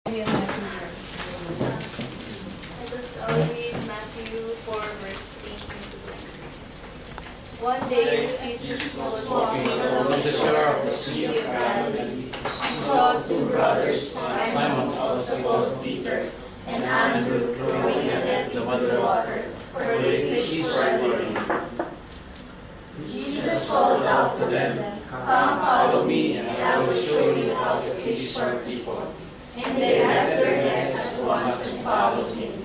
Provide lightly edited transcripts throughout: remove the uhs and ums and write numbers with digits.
Let us read Matthew 4, verse 18 to 20. One day, as Jesus was walking along the shore of the Sea of Galilee, he saw two brothers, Simon, also called Peter, and Andrew, throwing a net into the water, for they fished for a living. Jesus called out to them, "Come, follow me, and I will show you how to fish for people." And they left their nets at once and followed him.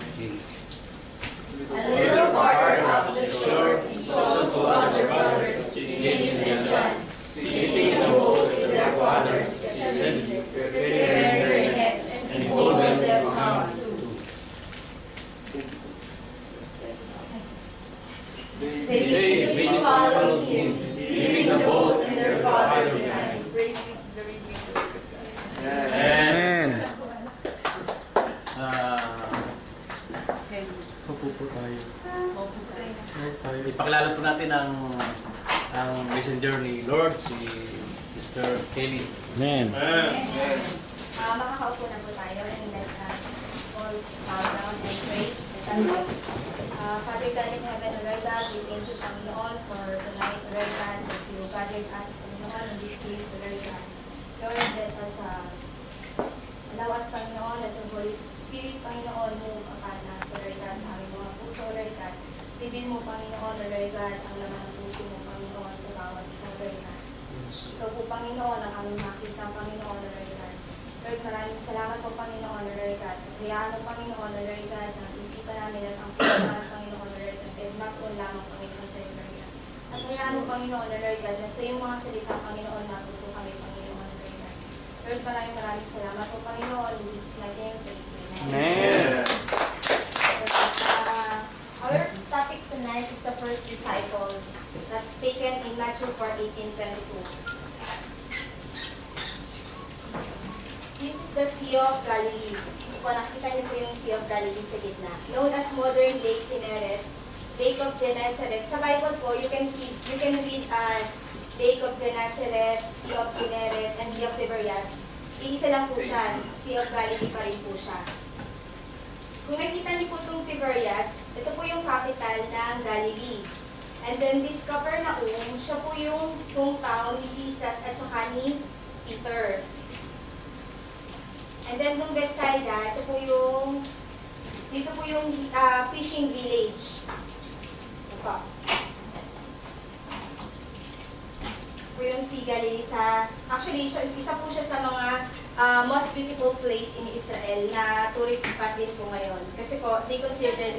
A little farther up the shore, he saw two other brothers, James and John, sitting in a boat with their father, preparing their nets, and he told them to come too. They immediately followed him, leaving the boat and their father behind. Amen. Opo po tayo. Ipakilala po natin ang messenger ni Lord, si Mr. Kelly. Amen. Makakaupo na po tayo and let us all bow down and pray. Let us pray. Father God in heaven, Lord God, we thank you, Panginoon, for tonight, Lord God, that you gathered us, Panginoon, in this place, Lord God. Lord, let us allow us, Panginoon, that the Holy Spirit, Panginoon, move upon us, Lord God, sa aming mga puso, Lord God. Libin mo, Panginoon, Lord God, ang laman ng puso mo, Panginoon, sa bawat isa, Lord God. Ikaw po, Panginoon, ang aming makita, Panginoon, Lord God. Lord, maraming salamat po, Panginoon, Lord God. Kayaan mo, Panginoon, Lord God, ang isipan namin at ang pagkakas, Panginoon, Lord God, and not lamang, Panginoon, sa iyo, Lord God. At kayaan mo, Panginoon, Lord God, na sa iyong mga salita, Panginoon, natuto kami, Panginoon, Lord God. Lord, maraming salamat po, Panginoon, in Jesus' mighty name, amen. Our topic tonight is the first disciples, that taken in Matthew 4:18-22. This is the Sea of Galilee. Kung nakikita niyo po yung Sea of Galilee sa gitna. Known as modern Lake Kinneret, Lake of Gennesaret. Sa Bible po, you can read Lake of Gennesaret, Sea of Kinneret, and Sea of Tiberias. Iisa lang po siya. Sea of Galilee pa rin po siya. Kung nakita niyo po itong Tiberias, ito po yung capital ng Galilee. And then this Capernaum, siya po yung hometown ni Jesus at saka ni Peter. And then yung Bethsaida, dito po yung fishing village. Ito po yung Sea Galilee actually, isa po siya sa mga most beautiful place in Israel na tourist spot din po ngayon. Kasi po, they consider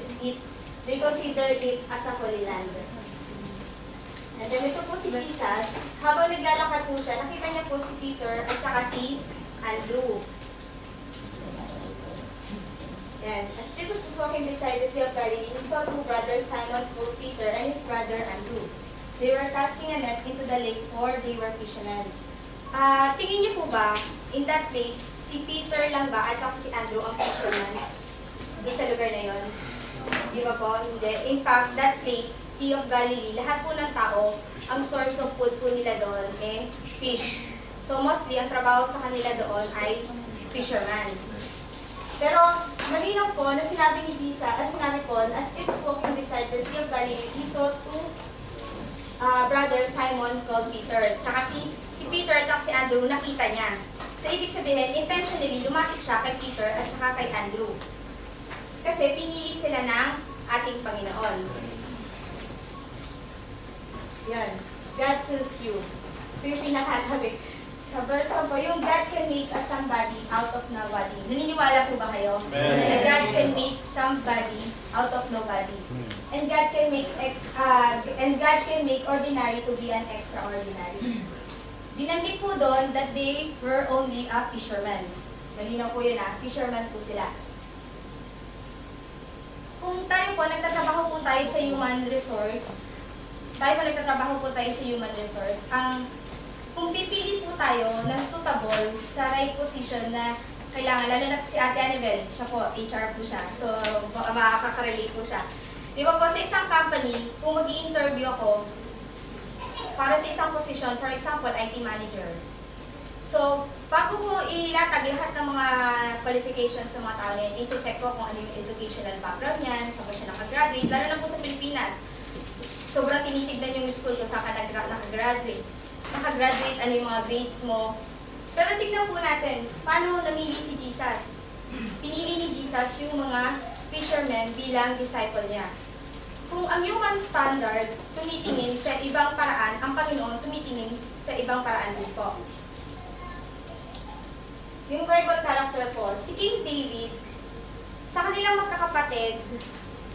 it as a holy land. And then ito po si Jesus, habang naglalakad po siya, nakita niya po si Peter at saka si Andrew. Yan. As Jesus was walking beside the Sea of Galilee, he saw two brothers, Simon called Peter and his brother Andrew. They were casting a net into the lake, for they were fishermen. Tingin niyo po ba, in that place, si Peter lang ba at si Andrew ang fisherman doon sa lugar na yon? Di ba po? Hindi. In fact, that place, Sea of Galilee, lahat po ng tao, ang source of food po nila doon fish. So mostly, ang trabaho sa kanila doon ay fisherman. Pero malinaw po na sinabi po, as Jesus walking beside the Sea of Galilee, he saw two brothers, Simon called Peter. Tsaka si Peter at si Andrew, nakita niya. So, ibig sabihin, intentionally, lumapit siya kay Peter at saka kay Andrew. Kasi pinili sila ng ating Panginoon. Yan. God chose you. Ito yung pinakatabi. Sa verse po, yung God can make a somebody out of nobody. Naniniwala po ba kayo? Amen. God can make somebody out of nobody. And God can make ordinary to be an extraordinary. Binanggit po doon that they were only a fisherman. Malinaw po yun fisherman po sila. Kung tayo po, nagtatrabaho po tayo sa human resource, kung pipili po tayo ng suitable sa right position na kailangan, lalo na si Ate Annabel, siya po, HR po siya, so makaka-relate po siya. Di ba po, sa isang company, kung mag-i-interview ako, para sa isang position, for example, IT manager, So, bago ko ilatag lahat ng mga qualifications sa mga tao yan, i-check ko kung ano yung educational background niyan, saan ba siya nakagraduate, lalo na po sa Pilipinas. Sobrang tinitignan yung school ko saan ka nakagraduate. Nakagraduate, ano yung mga grades mo. Pero tignan po natin, paano namili si Jesus? Pinili ni Jesus yung mga fishermen bilang disciple niya. Kung ang human standard tumitingin sa ibang paraan, ang Panginoon tumitingin sa ibang paraan din po. Yung Bible character po, si King David, sa kanilang magkakapatid,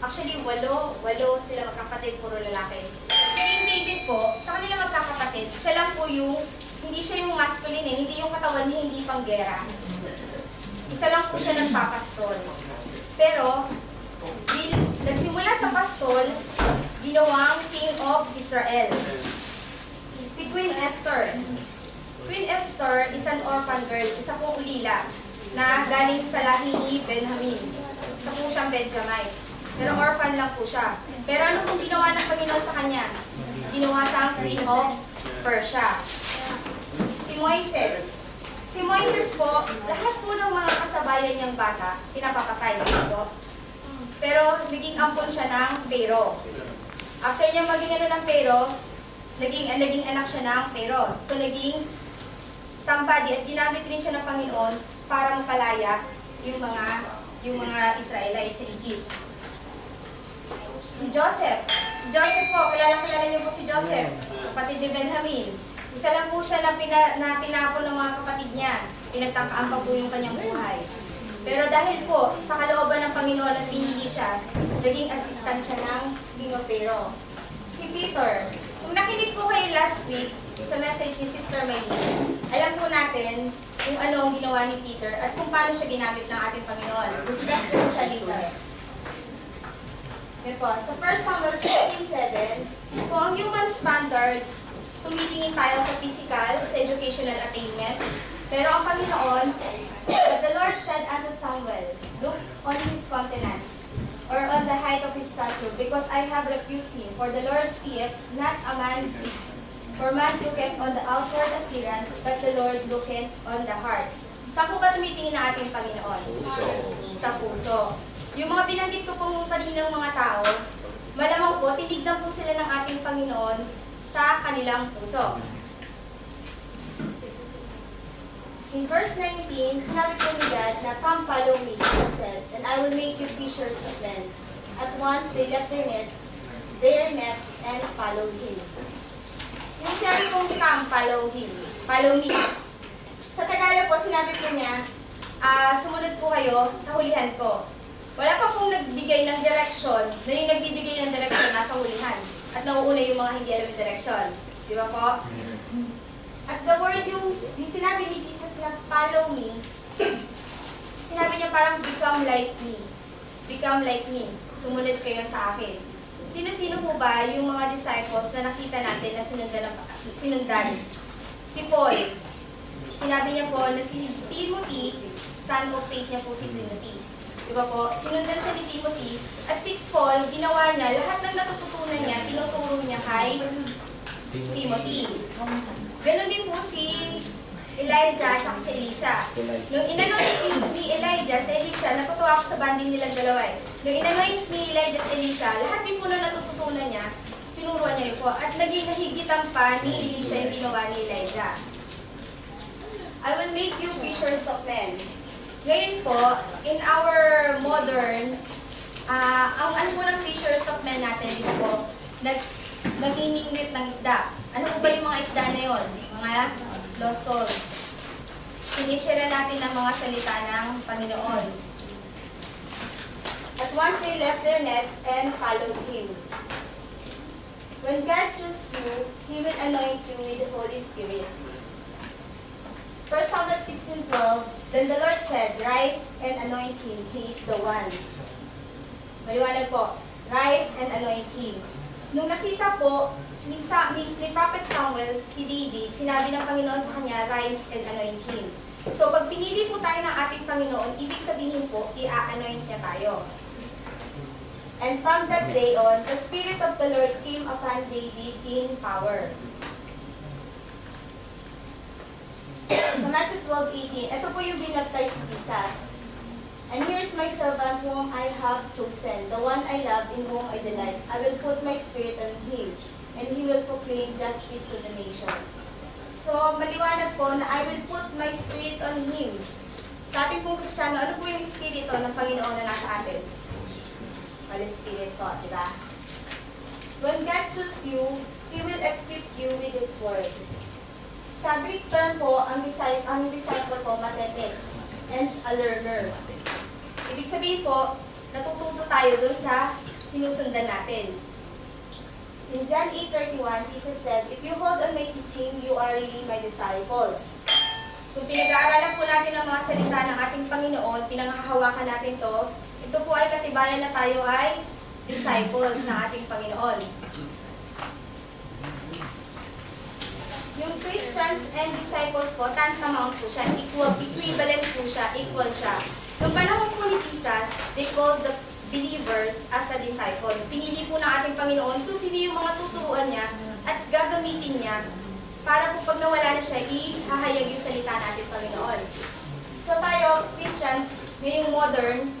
actually walo sila magkakapatid, puro lalaki. Si King David po, sa kanilang magkakapatid, siya lang po yung, hindi siya yung masculine eh, hindi yung katawan niya, hindi panggera. Isa lang po siya nagpapastol. Pero, nagsimula sa pastol, ginawang King of Israel. Si Queen Esther. Queen Esther is an orphan girl, isa pong ulila, na galing sa lahi ni Benjamin. Isa po siyang Benjamites. Pero orphan lang po siya. Pero ano pong ginawa ng Panginoon sa kanya? Ginawa siyang Queen of Persia. Si Moises. Si Moises po, lahat po ng mga kasabayan niyang bata, pinapapatay po. Pero naging ampon siya ng Pero. After niya maging ano ng Pero, naging anak siya ng Pero. So naging somebody at ginamit rin siya ng Panginoon para mapalaya yung mga Israelites sa Egypt. Si Joseph. Si Joseph po, kilala niyo po si Joseph, kapatid ni Benjamin. Isa lang po siya na tinapon ng mga kapatid niya. Pinagtangkaan pa po yung kanyang buhay. Pero dahil po sa kalooban ng Panginoon at pinili siya, naging assistant siya ng King of Pharaoh. Si Peter. Kung nakinig po kayo last week sa message ni Sister Maylene, alam po natin kung ano ang ginawa ni Peter at kung paano siya ginamit ng ating Panginoon. Discuss ko siya later. Yan po, sa 1 Samuel 16:7, kung ang human standard, tumitingin tayo sa physical, sa educational attainment, pero ang Panginoon, but the Lord said unto Samuel, look on his countenance, or on the height of his stature, because I have refused him. For the Lord seeth not a man seek. For man looketh on the outward appearance, but the Lord looketh on the heart. Saan po ba tumitingin ang ating Panginoon? Sa puso. Yung mga binanggit ko pong kaninang mga tao, malamang po, tinignan po sila ng ating Panginoon sa kanilang puso. In verse 19, sinabi po ni God na, come follow me, Jesus said, and I will make you fishers of men. At once they left their nets, and followed him. Yung sinabi pong come, follow him, follow me. Sa Tagalog po, sinabi po niya, sumunod po kayo sa hulihan ko. Wala pa pong nagbigay ng direction na yung nagbibigay ng direction nasa hulihan. At nauuna yung mga hindi alam yung direction. Di ba po? At the word yung sinabi ni Jesus na follow me, sinabi niya parang become like me. Become like me. Sumunod kayo sa akin. Sino-sino po ba yung mga disciples na nakita natin na sinundan? Si Paul. Sinabi niya po na si Timothy, son of faith niya po si Timothy. Diba po? Sinundan siya ni Timothy. At si Paul, ginawa niya, lahat ng natututunan niya, tinuturo niya kay Timothy. Ganon din po si Elijah at si Elisha. Nung inanoint ni Elijah si Elisha, natutuwa ako sa banding nilang dalawa eh. Nung inanoint ni Elijah si Elisha, lahat din po na natututunan niya, tinuruan niya rin po. At naging nahigitan pa ni Elisha yung ginawa ni Elijah. I will make you fishers of men. Ngayon po, in our modern, ang ano po ng fishers of men natin dito po, nag-iningwit ng isda. Ano po ba yung mga isda na yun? Mga lost souls. Sinishare natin ang mga salita ng Panginoon. At once they left their nets and followed him. When God chooses you, He will anoint you with the Holy Spirit. 1 Samuel 16:12, then the Lord said, rise and anoint him, he is the one. Maliwanag po, rise and anoint him. Nung nakita po ni Prophet Samuel, si David, sinabi ng Panginoon sa kanya, rise and anoint him. So pag pinili po tayo ng ating Panginoon, ibig sabihin po, i-anoint niya tayo. And from that day on, the Spirit of the Lord came upon David in power. Sa Matthew 12:18, ito po yung binaptize si Jesus. And here's my servant whom I have chosen, the one I love, in whom I delight. I will put my spirit on him, and he will proclaim justice to the nations. So, maliwanag po na I will put my spirit on him. Sa ating pong Kristiyano, ano po yung espiritu ng Panginoon na nasa atin? Holy Spirit po, di ba? When God chooses you, He will equip you with His Word. Sa Greek term po, ang disciple po, matetes, and a learner. Ibig sabihin po, natututo tayo dun sa sinusundan natin. In John 8:31, Jesus said, "If you hold on my teaching, you are really my disciples." Kung pinag-aaralan po natin ang mga salita ng ating Panginoon, pinanghahawakan natin to, ito po ay katibayan na tayo ay disciples ng ating Panginoon. Yung Christians and disciples po, tantamount po siya, equivalent po siya, equal siya. Noong panahon po ni Jesus, they called the believers as a disciples. Pinili po ng ating Panginoon kung sino yung mga tuturuan niya at gagamitin niya para po pag nawala na siya, ihahayag yung salita natin Panginoon. So tayo, Christians, ngayong modern,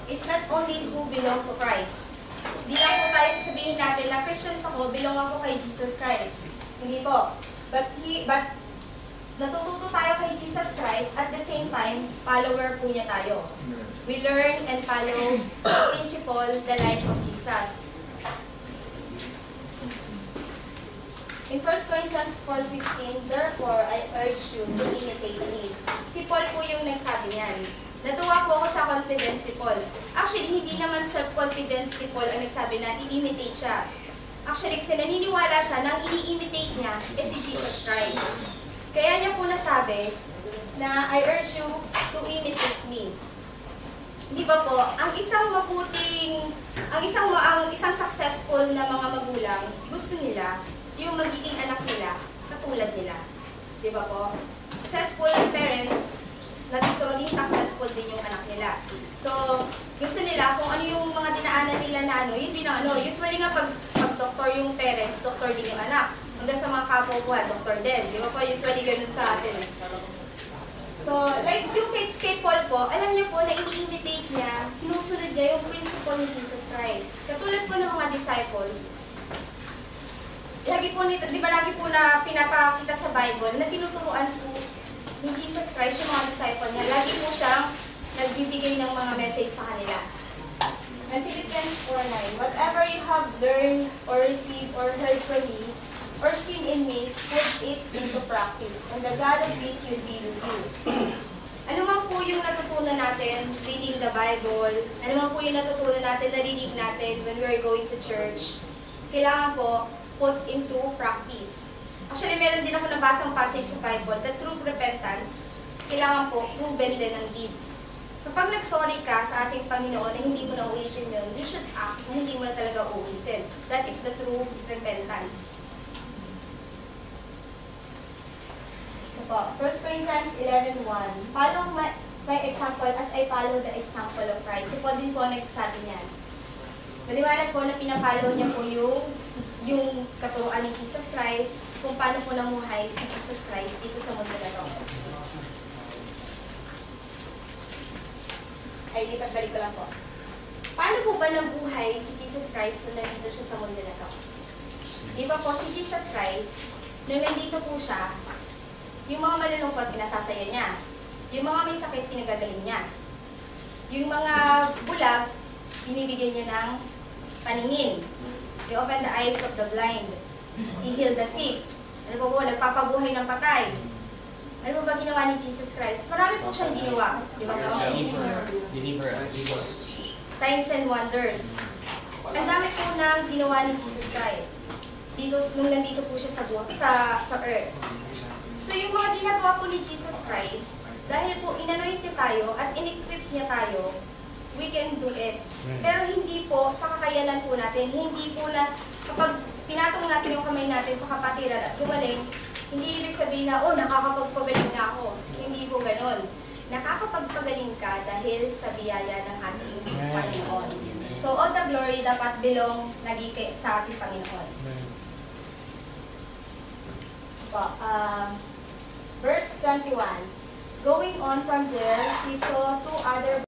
is not only who belong to Christ. Di lang po tayo sasabihin natin na Christians ako, belong ako kay Jesus Christ. Hindi po. But natututo tayo kay Jesus Christ, at the same time, follower po niya tayo. We learn and follow the principle, the life of Jesus. In 1 Corinthians 4:16, "Therefore, I urge you to imitate me." Si Paul po yung nagsabi niyan. Natuwa po ako sa confidence ni Paul. Actually, hindi naman self-confidence ni Paul ang nagsabi na i-imitate siya. Actually, kasi naniniwala siya na ang ini-imitate niya is si Jesus Christ. Kaya niya po nasabi na I urge you to imitate me. Di ba po, ang isang successful na mga magulang, gusto nila yung magiging anak nila katulad nila. Di ba po? Successful parents na gusto maging successful din yung anak nila. So, gusto nila kung ano yung mga dinaanan nila na ano, yun din ang ano. Usually nga pag doktor yung parents, doktor din yung anak. Hanggang sa mga kapwa, doktor din. Di ba po? Usually ganun sa atin. So, like yung kay Paul po, alam niyo po na ini-imitate niya, sinusunod niya yung principle ni Jesus Christ. Katulad po ng mga disciples, lagi po nito, di ba lagi po na pinapakita sa Bible na tinuturuan po ni Jesus Christ yung mga disciple niya. Lagi po siyang nagbibigay ng mga message sa kanila. And Philippians 4:9, "Whatever you have learned or received or heard from me or seen in me, put it into practice, and the God of peace will be with you." Ano man po yung natutunan natin reading the Bible, ano man po yung natutunan natin, narinig natin when we're going to church, kailangan po put into practice. Actually, meron din ako nabasang passage sa Bible that true repentance, kailangan po proven din ng deeds. Kapag nag-sorry ka sa ating Panginoon na hindi mo na ulitin yun, you should act na hindi mo na talaga uulitin. That is the true repentance. Ito po, 1 Corinthians 11:1, "Follow my example as I follow the example of Christ." Si Paul din po nagsasabi niyan. Maliwanag po na pinapalo niya po yung katuruan ni Jesus Christ, kung paano po namuhay si Jesus Christ dito sa mundo na ito. Ay, lipat-balik ko lang po. Paano po ba nabuhay si Jesus Christ nung nandito siya sa mundo na ito? Di ba po si Jesus Christ, nung nandito po siya, yung mga malulungkot, pinasasaya niya. Yung mga may sakit, pinagagaling niya. Yung mga bulag, binibigyan niya ng paningin. He opened the eyes of the blind. He healed the sick. Ano po, nagpapabuhay ng patay. Ano po ba ginawa ni Jesus Christ? Marami po siyang ginawa. Di ba po? Signs and wonders. Ang dami po nang ginawa ni Jesus Christ. Dito, nung nandito po siya sa earth. So yung mga ginagawa po ni Jesus Christ, dahil po inanoint niya tayo at in-equip niya tayo, we can do it. Pero hindi po sa kakayanan po natin, hindi po na kapag pinatong natin yung kamay natin sa kapatiran at gumaling, hindi ibig sabihin na, oh, nakakapagpagaling na ako. Hindi po ganon. Nakakapagpagaling ka dahil sa biyaya ng ating Panginoon. So all the glory dapat belong sa ating Panginoon. Verse 21. Going on from there, he saw two other